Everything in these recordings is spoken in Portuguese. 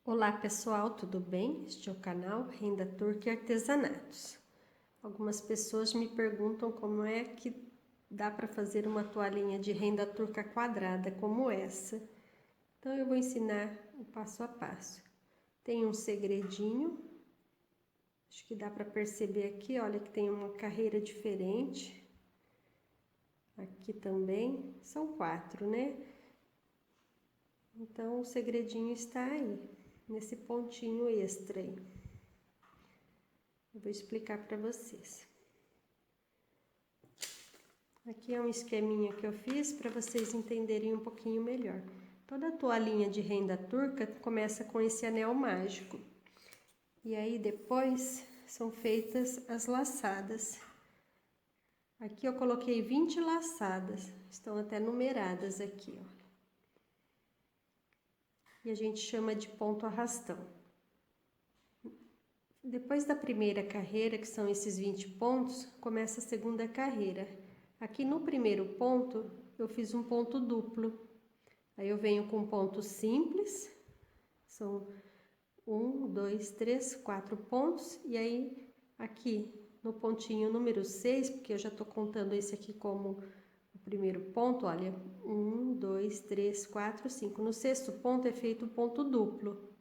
Olá pessoal, tudo bem? Este é o canal Renda Turca e Artesanatos. Algumas pessoas me perguntam como é que dá para fazer uma toalhinha de renda turca quadrada como essa. Então eu vou ensinar o passo a passo. Tem um segredinho, acho que dá para perceber aqui, olha que tem uma carreira diferente. Aqui também, são 4, né? Então o segredinho está aí, nesse pontinho extra aí. Eu vou explicar para vocês. Aqui é um esqueminha que eu fiz para vocês entenderem um pouquinho melhor. Toda toalhinha de renda turca começa com esse anel mágico. E aí depois são feitas as laçadas. Aqui eu coloquei 20 laçadas, estão até numeradas aqui, ó. E a gente chama de ponto arrastão. Depois da primeira carreira, que são esses 20 pontos, começa a segunda carreira. Aqui no primeiro ponto, eu fiz um ponto duplo. Aí eu venho com ponto simples, são 1, 2, 3, 4 pontos. E aí, aqui no pontinho número 6, porque eu já tô contando esse aqui como o primeiro ponto, olha, 1, 2, 3, 4, 5. No sexto ponto é feito o ponto duplo.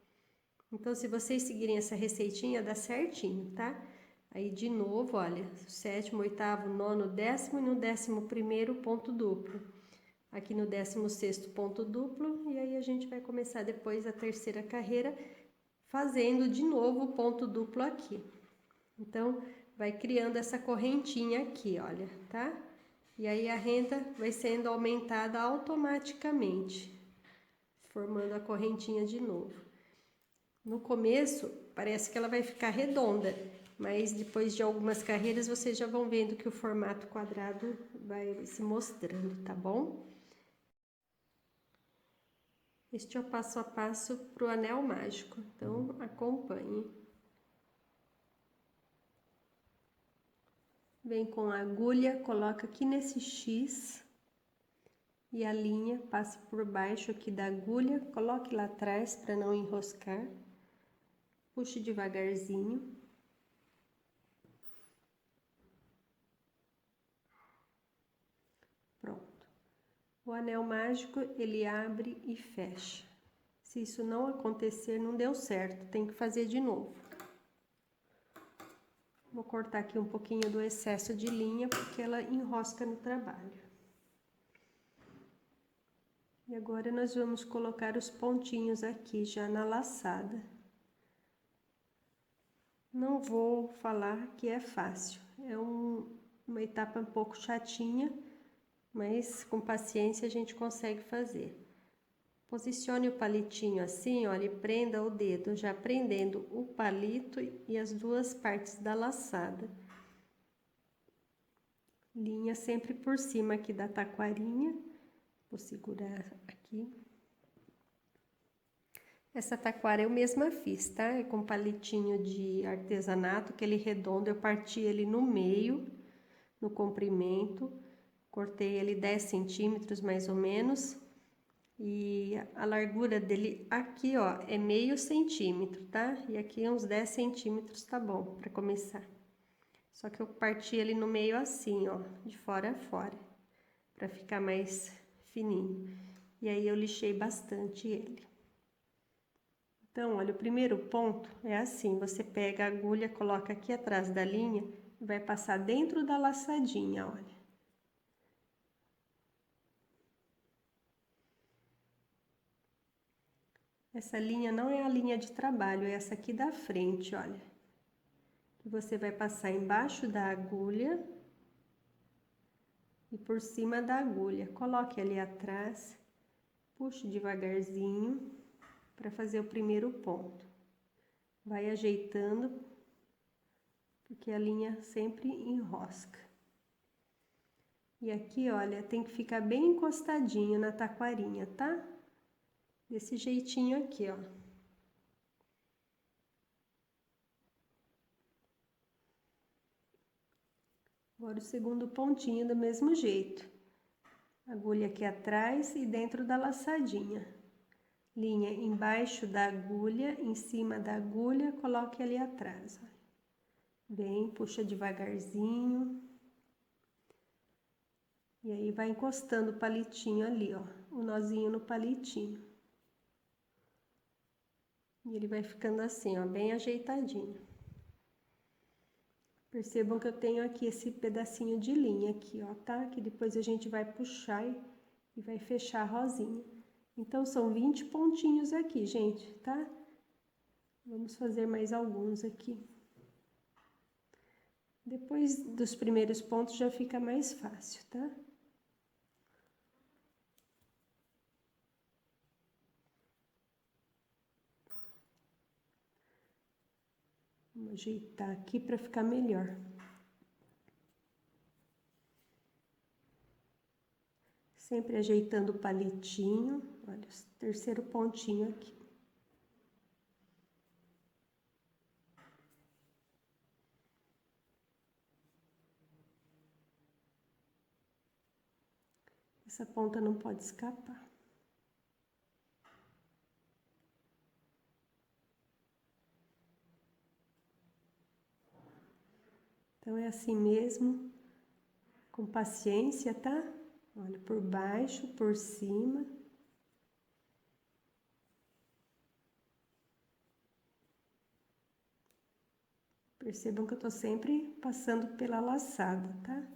Então, se vocês seguirem essa receitinha, dá certinho, tá? Aí, de novo, olha, sétimo, oitavo, nono, décimo e no 11º ponto duplo. Aqui no 16º ponto duplo, e aí a gente vai começar depois a terceira carreira, fazendo de novo o ponto duplo aqui. Então, vai criando essa correntinha aqui, olha, tá? E aí a renda vai sendo aumentada automaticamente, formando a correntinha de novo. No começo, parece que ela vai ficar redonda, mas depois de algumas carreiras, vocês já vão vendo que o formato quadrado vai se mostrando, tá bom? Este é o passo a passo para o anel mágico, então acompanhe. Vem com a agulha, coloca aqui nesse X e a linha passa por baixo aqui da agulha, coloque lá atrás para não enroscar. Puxe devagarzinho. Pronto. O anel mágico, ele abre e fecha. Se isso não acontecer, não deu certo, tem que fazer de novo. Vou cortar aqui um pouquinho do excesso de linha, porque ela enrosca no trabalho. E agora nós vamos colocar os pontinhos aqui já na laçada. Não vou falar que é fácil, é uma etapa um pouco chatinha, mas com paciência a gente consegue fazer. Posicione o palitinho assim, olha, e prenda o dedo, já prendendo o palito e as duas partes da laçada. Linha sempre por cima aqui da taquarinha, vou segurar aqui. Essa taquara eu mesma fiz, tá? É com palitinho de artesanato, aquele redondo, eu parti ele no meio, no comprimento, cortei ele 10 centímetros mais ou menos, e a largura dele aqui, ó, é meio centímetro, tá? E aqui uns 10 centímetros tá bom pra começar. Só que eu parti ele no meio assim, ó, de fora a fora, pra ficar mais fininho. E aí eu lixei bastante ele. Então, olha, o primeiro ponto é assim, você pega a agulha, coloca aqui atrás da linha e vai passar dentro da laçadinha, olha. Essa linha não é a linha de trabalho, é essa aqui da frente, olha. Que você vai passar embaixo da agulha e por cima da agulha. Coloque ali atrás, puxe devagarzinho para fazer o primeiro ponto. Vai ajeitando, porque a linha sempre enrosca. E aqui, olha, tem que ficar bem encostadinho na taquarinha, tá? Desse jeitinho aqui, ó. Agora o segundo pontinho do mesmo jeito. Agulha aqui atrás e dentro da laçadinha. linha embaixo da agulha, em cima da agulha, coloque ali atrás, ó. Vem, puxa devagarzinho. E aí, vai encostando o palitinho ali, ó, o nozinho no palitinho. E ele vai ficando assim, ó, bem ajeitadinho. Percebam que eu tenho aqui esse pedacinho de linha aqui, ó, tá? Que depois a gente vai puxar e vai fechar a rosinha. Então, são 20 pontinhos aqui, gente, tá? Vamos fazer mais alguns aqui. Depois dos primeiros pontos já fica mais fácil, tá? Vamos ajeitar aqui para ficar melhor. Sempre ajeitando o palitinho. Olha, o terceiro pontinho aqui. Essa ponta não pode escapar. Então, é assim mesmo, com paciência, tá? Olha, por baixo, por cima. Percebam que eu tô sempre passando pela laçada, tá?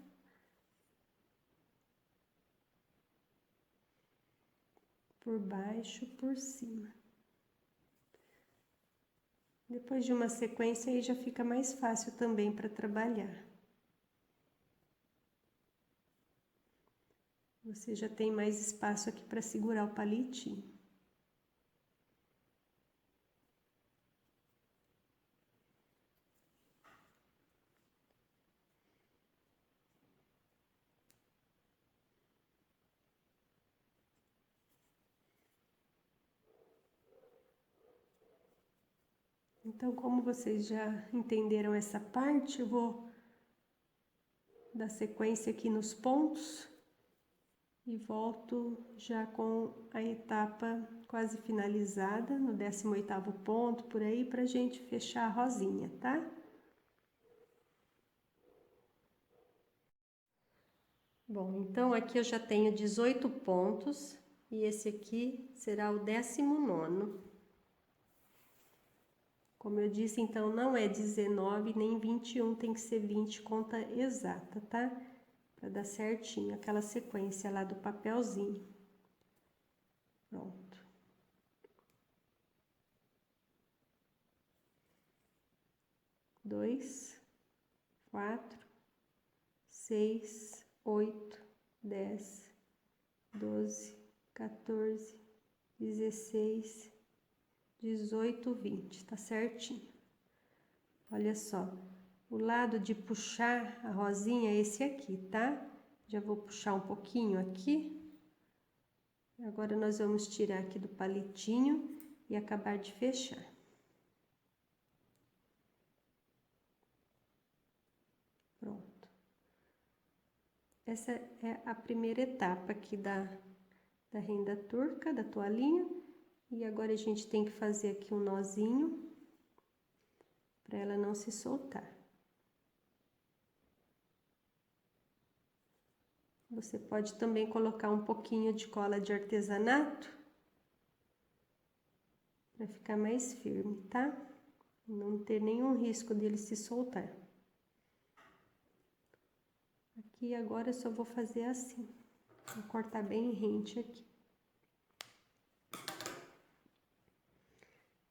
Por baixo, por cima. Depois de uma sequência, aí já fica mais fácil também para trabalhar. Você já tem mais espaço aqui para segurar o palitinho. Então, como vocês já entenderam essa parte, eu vou dar sequência aqui nos pontos e volto já com a etapa quase finalizada, no 18º ponto, por aí, pra gente fechar a rosinha, tá? Bom, então aqui eu já tenho 18 pontos e esse aqui será o 19º. Como eu disse, então, não é 19 nem 21, tem que ser 20, conta exata, tá? Pra dar certinho aquela sequência lá do papelzinho. Pronto. 2, 4, 6, 8, 10, 12, 14, 16, 18, 20, tá certinho. Olha só, o lado de puxar a rosinha é esse aqui, tá? Já vou puxar um pouquinho aqui. Agora, nós vamos tirar aqui do palitinho e acabar de fechar. Pronto. Essa é a primeira etapa aqui da renda turca, da toalhinha. E agora, a gente tem que fazer aqui um nozinho para ela não se soltar. Você pode também colocar um pouquinho de cola de artesanato para ficar mais firme, tá? Não ter nenhum risco dele se soltar. Aqui agora eu só vou fazer assim. Vou cortar bem rente aqui.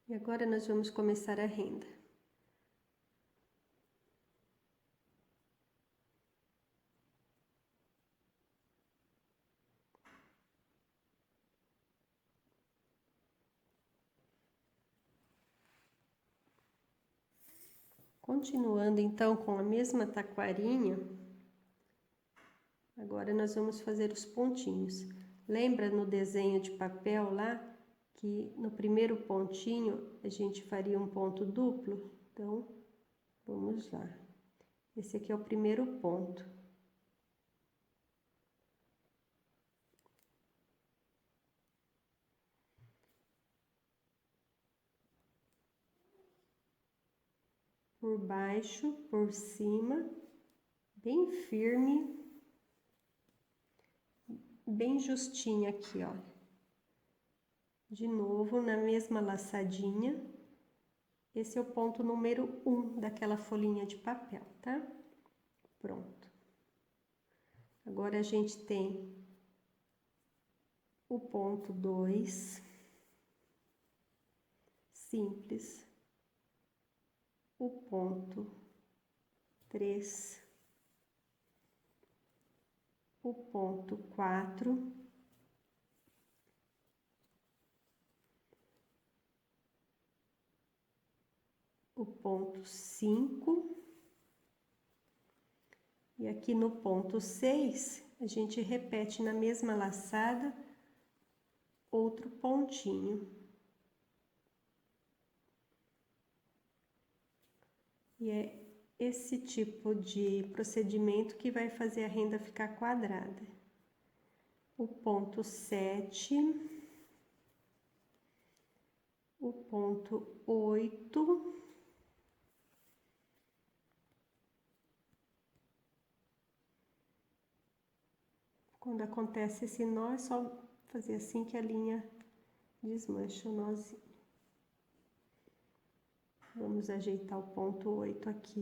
E agora nós vamos começar a renda. Continuando então com a mesma taquarinha, agora nós vamos fazer os pontinhos. Lembra no desenho de papel lá, que no primeiro pontinho a gente faria um ponto duplo? Então, vamos lá. Esse aqui é o primeiro ponto. por baixo, por cima, bem firme, bem justinha aqui, ó. De novo, na mesma laçadinha. Esse é o ponto número 1 daquela folhinha de papel, tá? Pronto. Agora, a gente tem o ponto 2, simples, o ponto 3, o ponto 4, o ponto 5, e aqui no ponto 6, a gente repete na mesma laçada outro pontinho. E é esse tipo de procedimento que vai fazer a renda ficar quadrada. O ponto 7, o ponto 8, quando acontece esse nó, é só fazer assim que a linha desmancha o nozinho. Vamos ajeitar o ponto 8 aqui.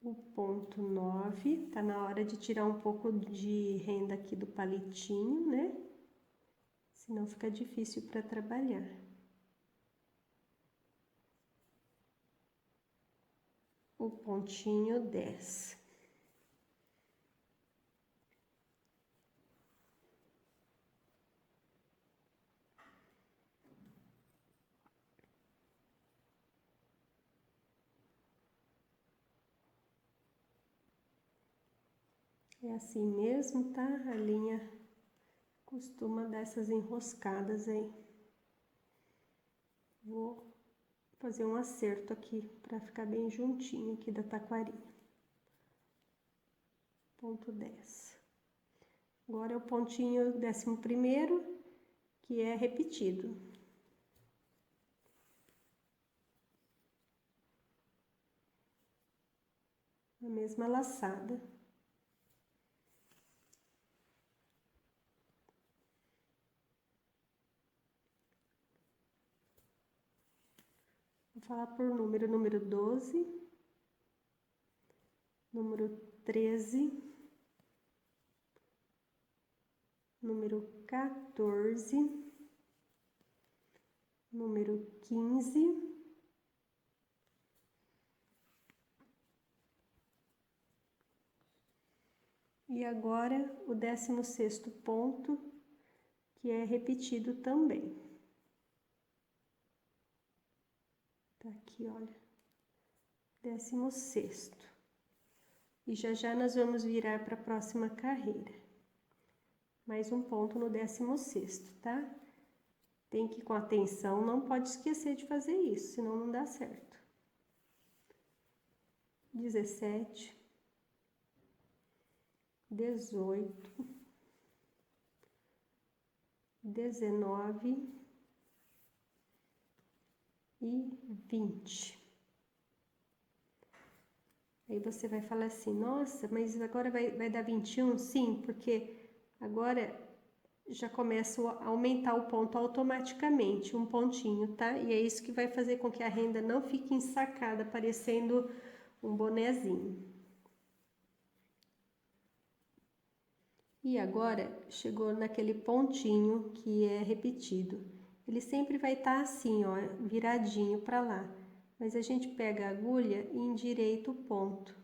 O ponto 9, tá na hora de tirar um pouco de renda aqui do palitinho, né? Senão fica difícil para trabalhar. O pontinho 10. É assim mesmo, tá? A linha costuma dar essas enroscadas aí. Vou fazer um acerto aqui para ficar bem juntinho aqui da taquarinha. Ponto 10. Agora é o pontinho 11º, que é repetido. A mesma laçada. Vou falar por número 12, número 13, número 14, número 15, e agora o 16º ponto, que é repetido também. Tá aqui, olha, 16º. E já nós vamos virar para a próxima carreira. Mais um ponto no 16º, tá? Tem que ir com atenção, não pode esquecer de fazer isso, senão não dá certo. 17, 18, 19 e 20. Aí você vai falar assim, nossa, mas agora vai dar 21? Sim, porque agora já começa a aumentar o ponto automaticamente, um pontinho, tá? E é isso que vai fazer com que a renda não fique ensacada, parecendo um bonezinho. E agora, chegou naquele pontinho que é repetido. Ele sempre vai estar assim, ó, viradinho para lá. Mas a gente pega a agulha e endireita o ponto.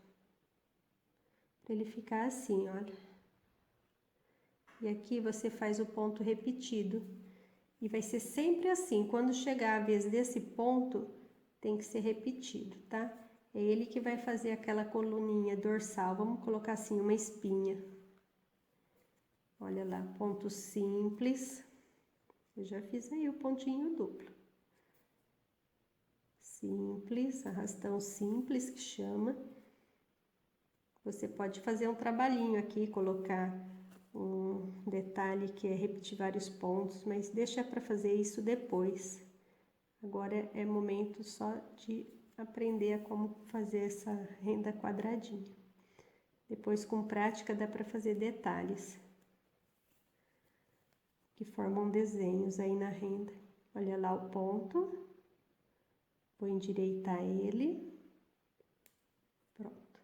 Para ele ficar assim, olha. E aqui você faz o ponto repetido. E vai ser sempre assim, quando chegar a vez desse ponto, tem que ser repetido, tá? É ele que vai fazer aquela coluninha dorsal, vamos colocar assim, uma espinha. Olha lá, ponto simples. Eu já fiz aí o pontinho duplo. Simples, arrastão simples que chama. Você pode fazer um trabalhinho aqui, colocar um detalhe que é repetir vários pontos, mas deixa para fazer isso depois. Agora é momento só de aprender a como fazer essa renda quadradinha. Depois, com prática, dá para fazer detalhes que formam desenhos aí na renda. Olha lá o ponto, vou endireitar ele, pronto.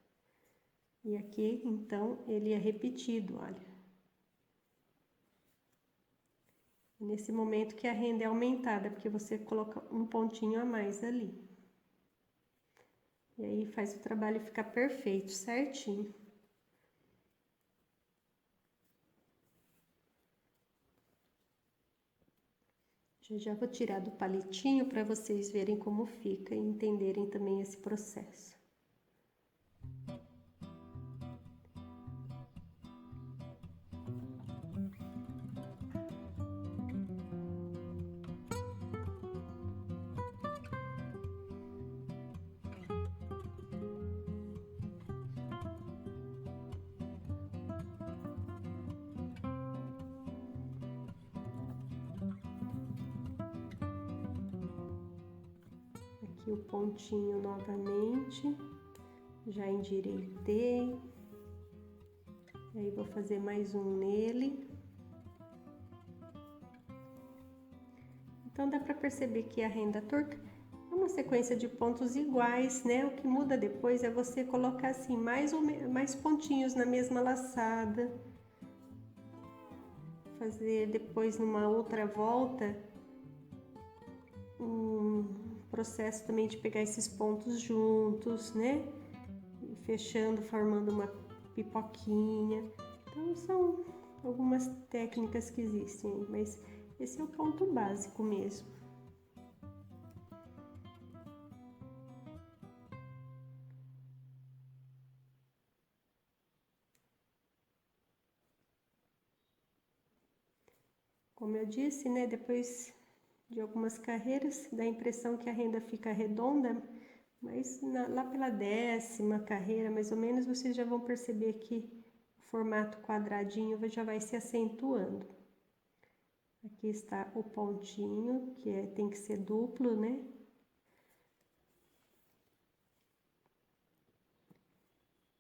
E aqui, então, ele é repetido, olha. Nesse momento que a renda é aumentada, porque você coloca um pontinho a mais ali. E aí faz o trabalho ficar perfeito, certinho. Já vou tirar do palitinho para vocês verem como fica e entenderem também esse processo. Aqui o pontinho novamente, já endireitei, e aí vou fazer mais um nele. Então dá para perceber que a renda torta é uma sequência de pontos iguais, né? O que muda depois é você colocar assim mais pontinhos na mesma laçada, fazer depois numa outra volta processo também de pegar esses pontos juntos, né? E fechando, formando uma pipoquinha. Então, são algumas técnicas que existem, mas esse é o ponto básico mesmo. Como eu disse, né? Depois de algumas carreiras, dá a impressão que a renda fica redonda, mas lá pela 10ª carreira, mais ou menos, vocês já vão perceber que o formato quadradinho já vai se acentuando. Aqui está o pontinho, que tem que ser duplo, né?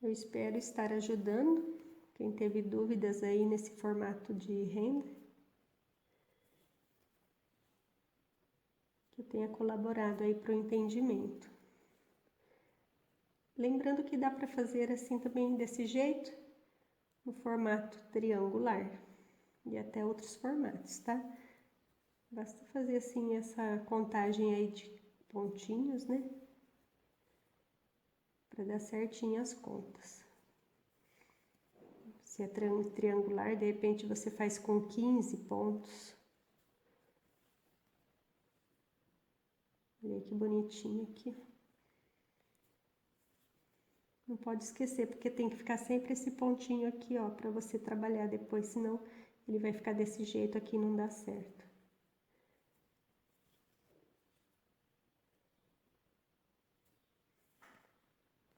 Eu espero estar ajudando quem teve dúvidas aí nesse formato de renda. Que eu tenha colaborado aí para o entendimento. Lembrando que dá para fazer assim também desse jeito, no formato triangular e até outros formatos, tá? Basta fazer assim essa contagem aí de pontinhos, né? Para dar certinho as contas. Se é triangular, de repente você faz com 15 pontos. Olha que bonitinho aqui. Não pode esquecer, porque tem que ficar sempre esse pontinho aqui, ó, para você trabalhar depois, senão ele vai ficar desse jeito aqui e não dá certo.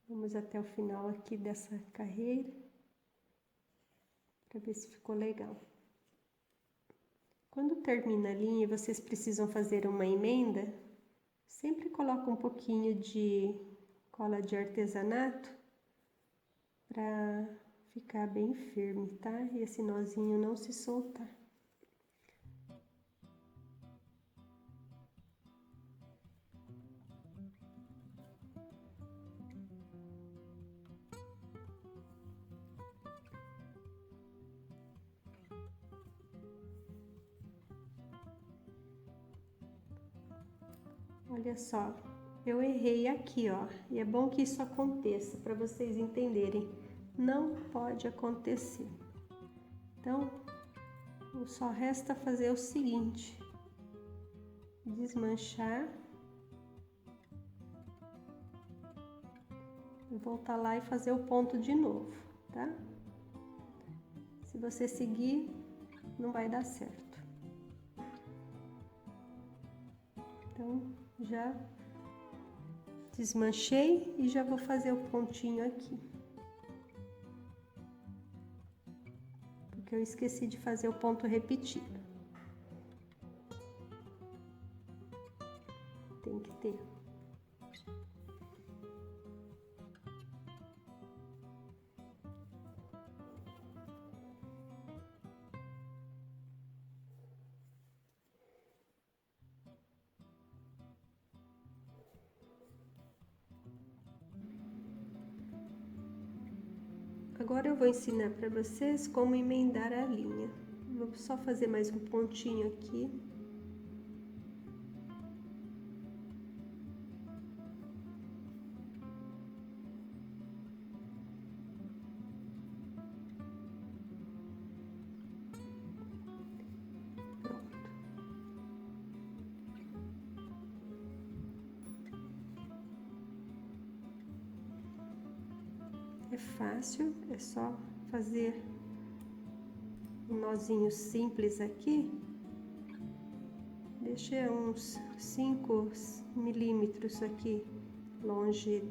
Vamos até o final aqui dessa carreira, para ver se ficou legal. Quando termina a linha e vocês precisam fazer uma emenda, sempre coloca um pouquinho de cola de artesanato para ficar bem firme, tá? E esse nozinho não se soltar. Olha só, eu errei aqui, ó, e é bom que isso aconteça para vocês entenderem. Não pode acontecer. Então, só resta fazer o seguinte: desmanchar, voltar lá e fazer o ponto de novo, tá? Se você seguir, não vai dar certo. Então, já desmanchei e já vou fazer o pontinho aqui. porque eu esqueci de fazer o ponto repetido. Tem que ter. Agora eu vou ensinar para vocês como emendar a linha. Vou só fazer mais um pontinho aqui. Pronto. É fácil, é só fazer um nozinho simples aqui. Deixa uns 5 milímetros aqui longe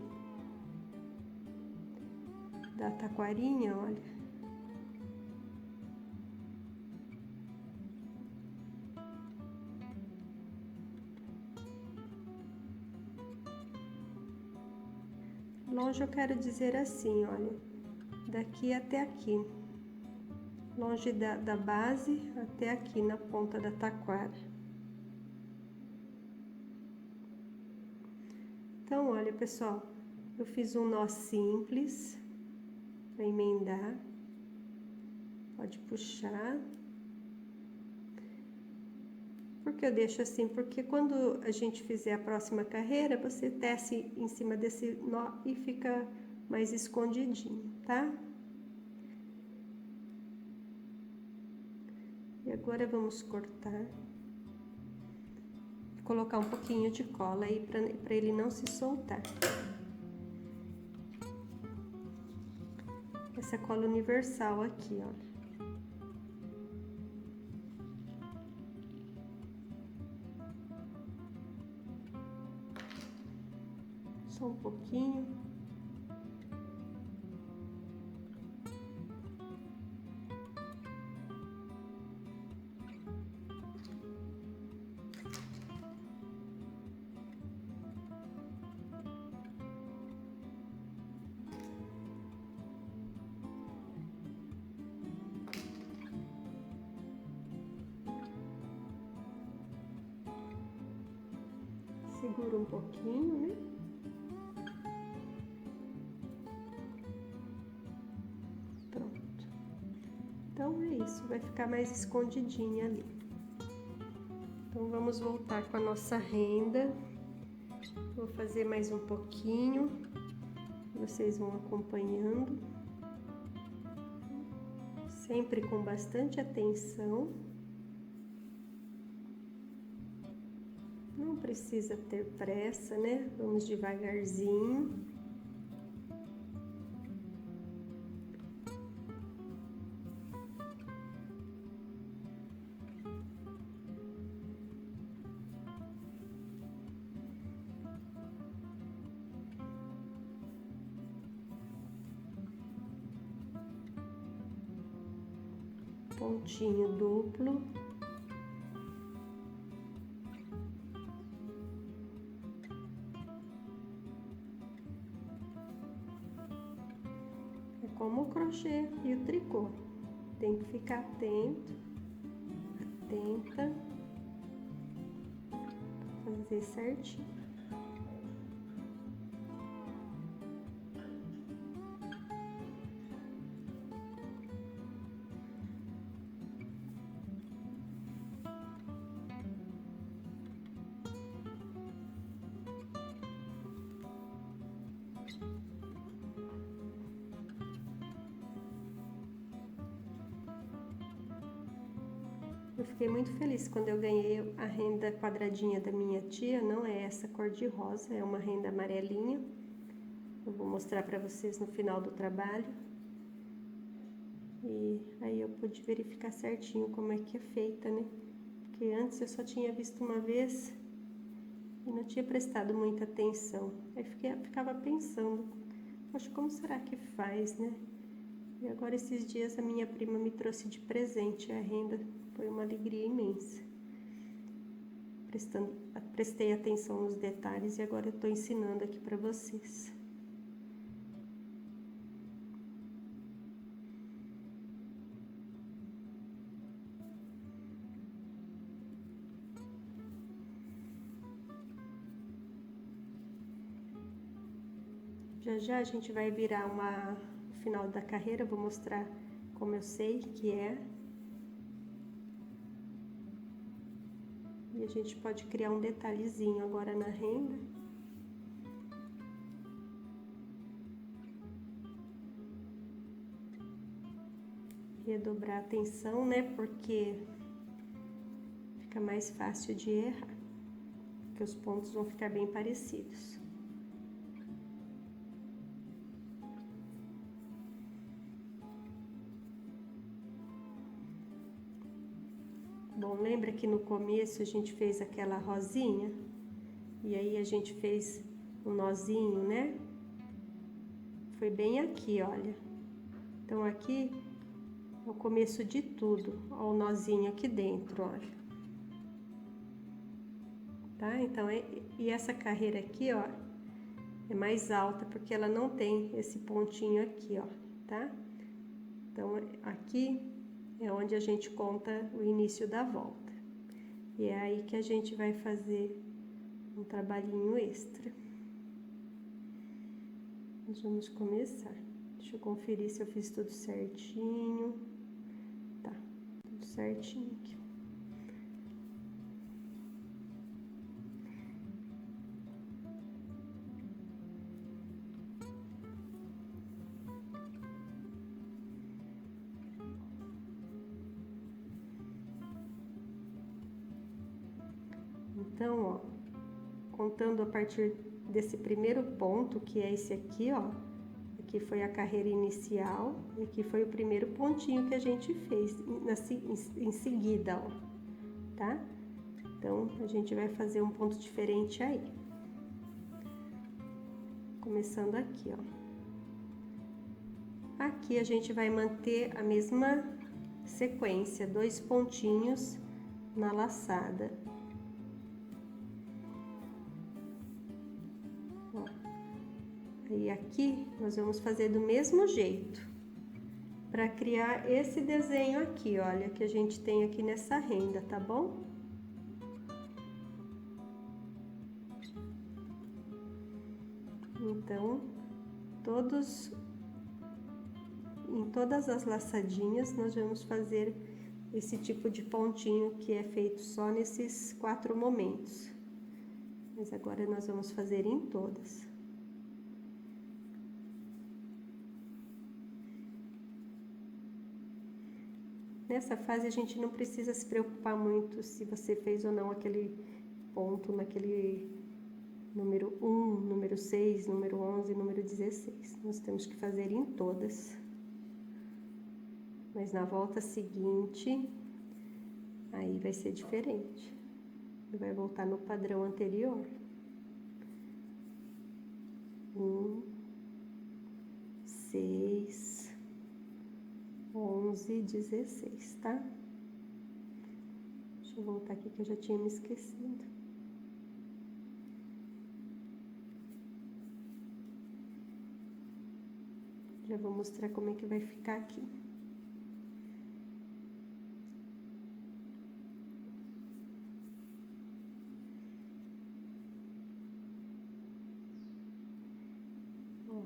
da taquarinha, olha. Longe eu quero dizer assim, olha, daqui até aqui. Longe da base até aqui na ponta da taquara. Então, olha, pessoal, eu fiz um nó simples para emendar. Pode puxar. Por que eu deixo assim? Porque quando a gente fizer a próxima carreira, você tece em cima desse nó e fica mais escondidinho, tá? E agora vamos cortar. Colocar um pouquinho de cola aí para ele não se soltar. Essa cola universal aqui, olha. Só um pouquinho. Segura um pouquinho, né? Pronto. Então é isso, vai ficar mais escondidinha ali. Então vamos voltar com a nossa renda. Vou fazer mais um pouquinho, vocês vão acompanhando. Sempre com bastante atenção. Não precisa ter pressa, né? Vamos devagarzinho. Pontinho duplo. É como o crochê e o tricô. Tem que ficar atento, atenta, fazer certinho. Eu fiquei muito feliz quando eu ganhei a renda quadradinha da minha tia, não é essa cor de rosa, é uma renda amarelinha. Eu vou mostrar para vocês no final do trabalho. E aí eu pude verificar certinho como é que é feita, né? Porque antes eu só tinha visto uma vez e não tinha prestado muita atenção. Aí ficava pensando, poxa, como será que faz, né? E agora esses dias a minha prima me trouxe de presente a renda, foi uma alegria imensa. Prestei atenção nos detalhes e agora eu tô ensinando aqui para vocês. Já já a gente vai virar o final da carreira, vou mostrar como eu sei que é. E a gente pode criar um detalhezinho agora na renda. Redobrar a atenção, né? Porque fica mais fácil de errar, porque os pontos vão ficar bem parecidos. Bom, lembra que no começo a gente fez aquela rosinha? E aí a gente fez um nozinho, né? Foi bem aqui, olha. Então aqui é o começo de tudo. Ó, o nozinho aqui dentro, olha. Tá? Então, e essa carreira aqui, ó, é mais alta porque ela não tem esse pontinho aqui, ó, tá? Então, aqui é onde a gente conta o início da volta. E é aí que a gente vai fazer um trabalhinho extra. Nós vamos começar. Deixa eu conferir se eu fiz tudo certinho. Tá, tudo certinho aqui. Então, ó, contando a partir desse primeiro ponto, que é esse aqui, ó, aqui foi a carreira inicial, e aqui foi o primeiro pontinho que a gente fez em seguida, ó, tá? Então, a gente vai fazer um ponto diferente aí. Começando aqui, ó. Aqui a gente vai manter a mesma sequência, 2 pontinhos na laçada. E aqui nós vamos fazer do mesmo jeito, para criar esse desenho aqui, olha, que a gente tem aqui nessa renda, tá bom? Então, em todas as laçadinhas, nós vamos fazer esse tipo de pontinho que é feito só nesses 4 momentos. Mas agora nós vamos fazer em todas. Nessa fase a gente não precisa se preocupar muito se você fez ou não aquele ponto naquele número 1, número 6, número 11, número 16. Nós temos que fazer em todas. Mas na volta seguinte, aí vai ser diferente. Vai voltar no padrão anterior. 1, 6... 11, 16, tá? Deixa eu voltar aqui que eu já tinha me esquecido. Já vou mostrar como é que vai ficar aqui. Ó.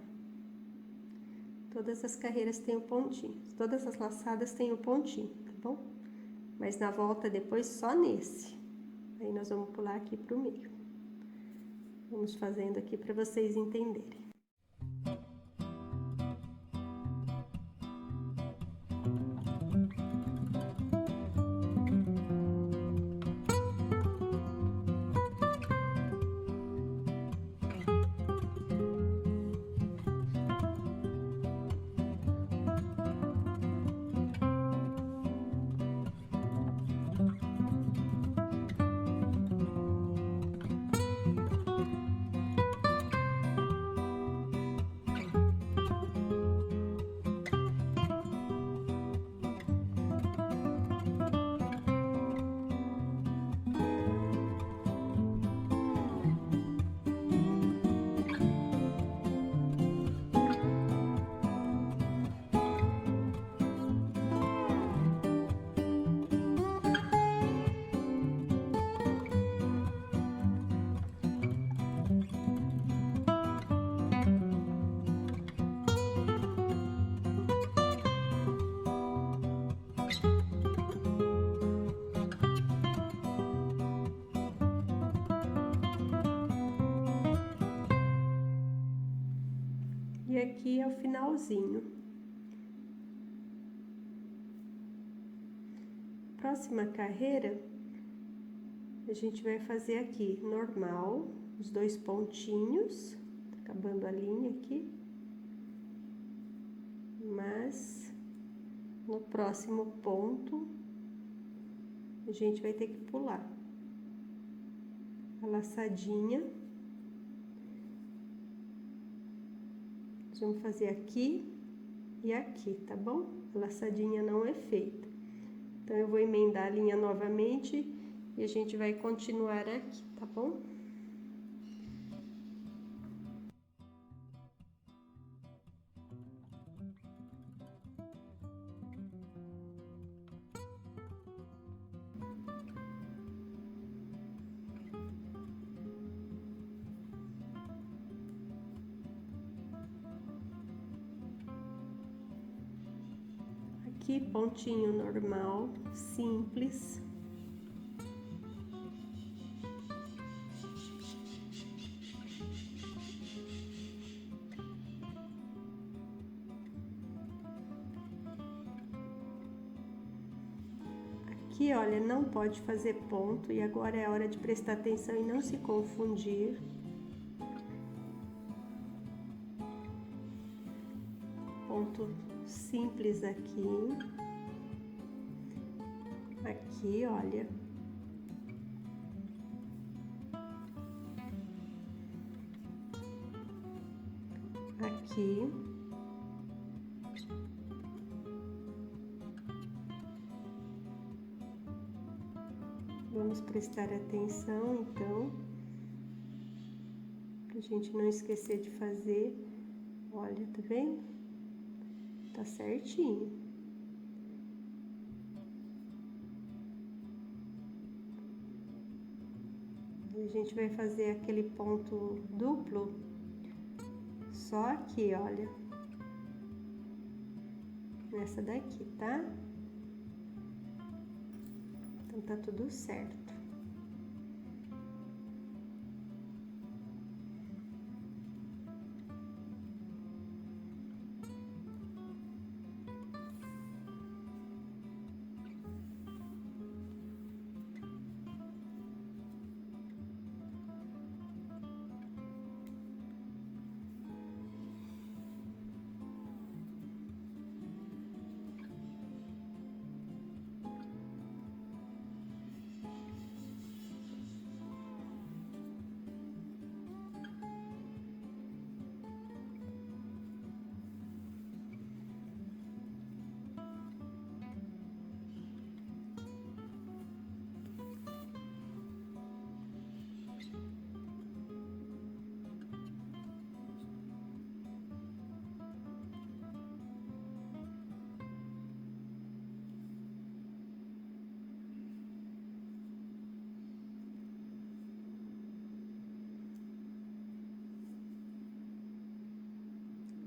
Todas as carreiras têm o pontinho, todas as laçadas têm o pontinho, tá bom? Mas na volta depois só nesse. Aí nós vamos pular aqui pro meio. Vamos fazendo aqui para vocês entenderem. E aqui é o finalzinho. Próxima carreira, a gente vai fazer aqui normal, os 2 pontinhos, tá acabando a linha aqui. Mas no próximo ponto, a gente vai ter que pular a laçadinha. Nós vamos fazer aqui e aqui, tá bom? A laçadinha não é feita. Então, eu vou emendar a linha novamente e a gente vai continuar aqui, tá bom? Aqui, pontinho normal, simples. Aqui, olha, não pode fazer ponto, e agora é a hora de prestar atenção e não se confundir. Ponto simples aqui. Aqui, olha. Aqui. Vamos prestar atenção, então, pra gente não esquecer de fazer. Olha, tá vendo? Tá certinho. A gente vai fazer aquele ponto duplo só aqui, olha. Nessa daqui, tá? Então, tá tudo certo.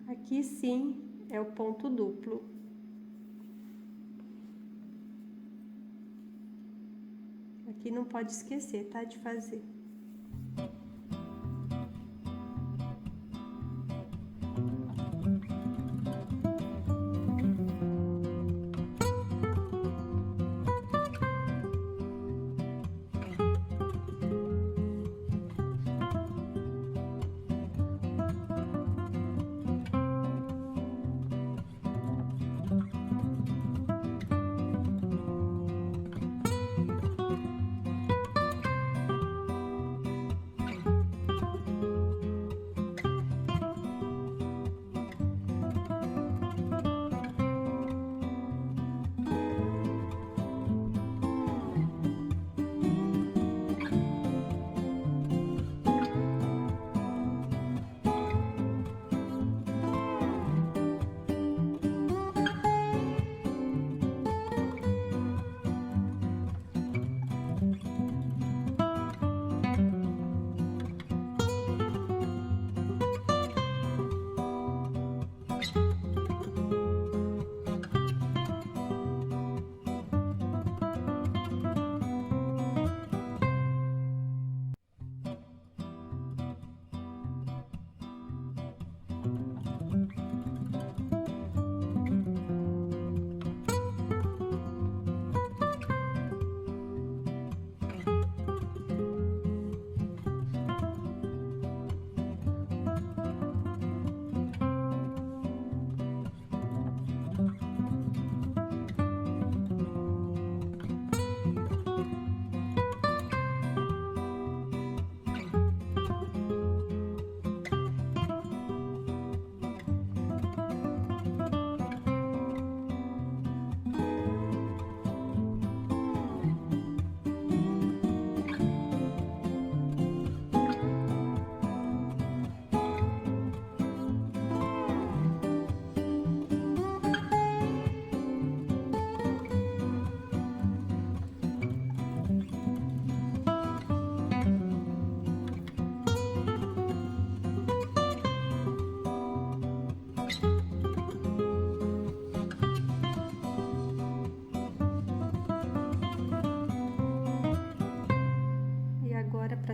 Aqui sim é o ponto duplo. Aqui não pode esquecer, tá? De fazer.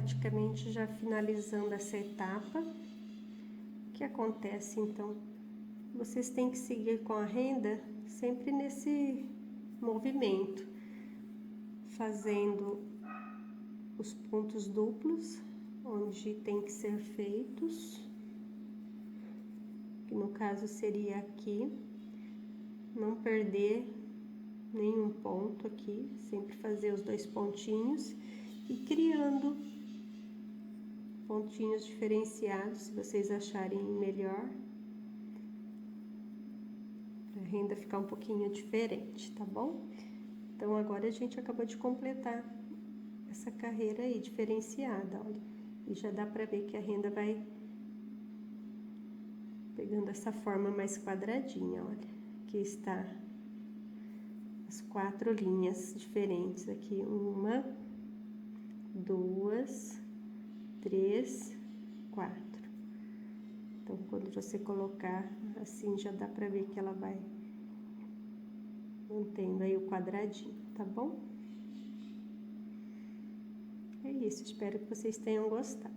praticamente já finalizando essa etapa. O que acontece, então? Vocês têm que seguir com a renda sempre nesse movimento, fazendo os pontos duplos, onde tem que ser feitos, que no caso seria aqui, não perder nenhum ponto aqui, sempre fazer os 2 pontinhos e criando pontinhos diferenciados, se vocês acharem melhor, para a renda ficar um pouquinho diferente, tá bom? Então, agora a gente acabou de completar essa carreira aí diferenciada, olha, e já dá para ver que a renda vai pegando essa forma mais quadradinha, olha, aqui está as 4 linhas diferentes aqui, 1, 2, 3, 4. Então, quando você colocar assim, já dá pra ver que ela vai mantendo aí o quadradinho, tá bom? É isso, espero que vocês tenham gostado.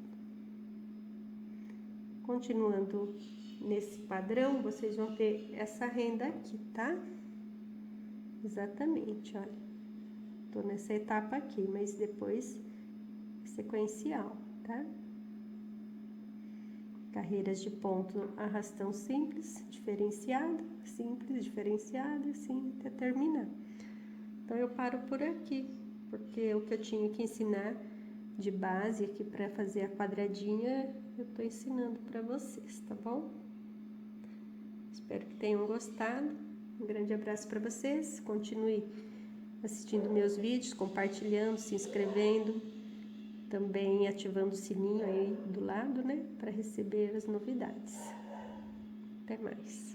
Continuando nesse padrão, vocês vão ter essa renda aqui, tá? Exatamente, olha. Tô nessa etapa aqui, mas depois sequencial, tá? Carreiras de ponto arrastão simples, diferenciado, assim até terminar. Então, eu paro por aqui, porque o que eu tinha que ensinar de base aqui para fazer a quadradinha, eu tô ensinando para vocês, tá bom? Espero que tenham gostado. Um grande abraço para vocês. Continue assistindo meus vídeos, compartilhando, se inscrevendo, também ativando o sininho aí do lado, né, para receber as novidades. Até mais.